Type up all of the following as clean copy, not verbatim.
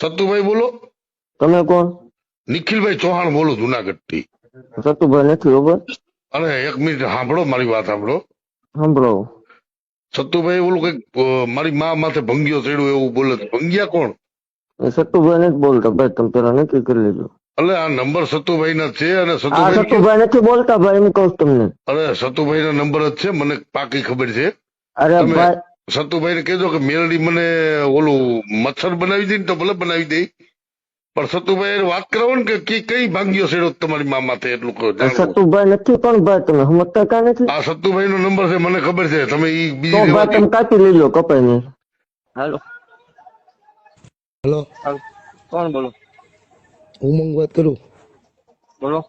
સતુભાઈ બોલો? તમે કોણ? નિખિલભાઈ ચૌહાણ બોલું જુનાગઢ થી. સતુભાઈ નથી ખબર. અરે એક મિનિટ સાંભળો, મારી વાત સાંભળો. સંભળાવો. સતુભાઈ ઓલું કઈક મારી મા માથે ભંગિયો ચડ્યો એવું બોલે છે. ભંગિયા કોણ? એ સતુભાઈ નથી બોલતા ભાઈ, તમે પેલા નક્કી કરી લેજો. એટલે આ નંબર સતુભાઈ ના છે અને આ સતુભાઈ સતુભાઈ નથી બોલતા ભાઈ, એમ કહું છું તમને. અરે સતુભાઈ ના નંબર જ છે, મને પાકી ખબર છે. અરે તમે ભાઈ, સતુભાઈ ને કહેજો કે મેલડી મને ઓલું મચ્છર બનાવી દે ને તો ભલે બનાવી દે, પણ સતુભાઈ વાત કરો ને કે કઈ ભાંગ્યો છેડો તમારી મા માથે એટલું કહો. સતુભાઈ નથી પણ ભાઈ, તમે સમજતા કા નથી. આ સતુભાઈ નો નંબર છે, મને ખબર છે. તમે ઈ તો બીજી ભાઈ તમે કાપી લેજો કપાઈ ને. હાલો. હેલો, કોણ બોલો? ઉમંગ વાત કરું. બોલો.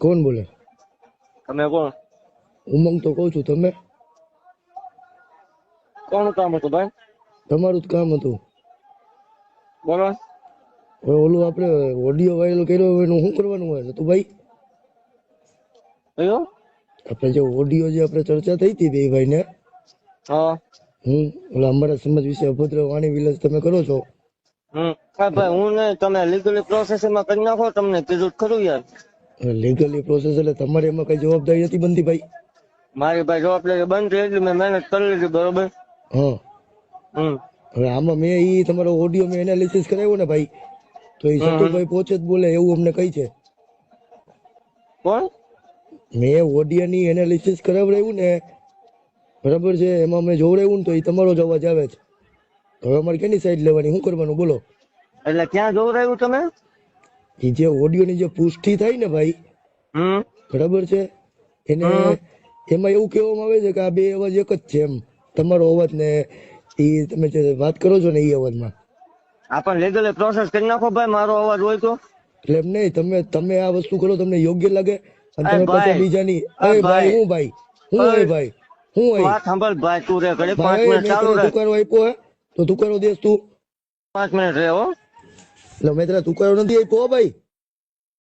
કોણ બોલે? તમે કોણ? ઉમંગ તો કહું છું. તમે? કોણ કામ હતું ભાઈ? તમારું જ કામ હતું. બોલો. હવે ઓલું આપણે ઓડિયો વાયરલ કર્યો હોય એનું શું કરવાનું હોય તું ભાઈ? કયો? આપણે જે ઓડિયો જે આપણે ચર્ચા થઈ હતી બે ભાઈ ને, હા. ઓલા અમારા સમાજ વિશે અભદ્ર વાણી વિલાસ તમે કરો છો. હા ભાઈ, હું ને તમે લીગલી પ્રોસેસ માં કરી નાખો, તમને કીધું ખરું યાર. લીગલી પ્રોસેસ એટલે તમારે એમાં કઈ જવાબદારી નથી બનતી ભાઈ. મારી ભાઈ જવાબદારી બંધ થઈ એટલે મેં મહેનત કરી લીધી, બરોબર. હા. હવે આમાં મેં ઈ તમારો ઓડિયો મેં એનાલિસિસ કરાવ્યો ને ભાઈ, તો એ સતુભાઈ પોચે જ બોલે એવું અમને કઈ છે. કોણ? મેં ઓડિયો ની એનાલિસિસ કરાવડાવ્યું ને, બરાબર છે, એમાં મેં જોવડાવ્યું ને તો એ તમારો જ અવાજ આવે છે. હવે અમારે કેની સાઈડ લેવાની, શું કરવાનું બોલો? એટલે ક્યાં જોવું રહ્યું તમે? એ જે ઓડિયો ની જે પુષ્ટિ થાય ને ભાઈ, બરાબર છે, એને એમાં એવું કહેવામાં આવે છે કે આ બે અવાજ એક જ છે એમ. તમારો અવાજ ને એ તમે જે વાત કરો છો ને એ અવાજમાં. આપણ લીગલી પ્રોસેસ કરી નાખો ભાઈ, મારો અવાજ હોય તો. એટલે એમ નહીં, તમે આ વસ્તુ કરો તમને યોગ્ય લાગે અને તમે ભાઈ, પાછા બીજાની ભાઈ હું ભાઈ હું હોય ભાઈ હું હોય વાત સાંભળ ભાઈ, તું રે ઘડી 5 ભાઈ, મિનિટ મેં ચાલુ તને રહે. તુકારો આપ્યો હે તો તુકારો દેસ તું. 5 મિનિટ રહે હો. એટલે મેં તને તુકારો નથી આપ્યો ભાઈ.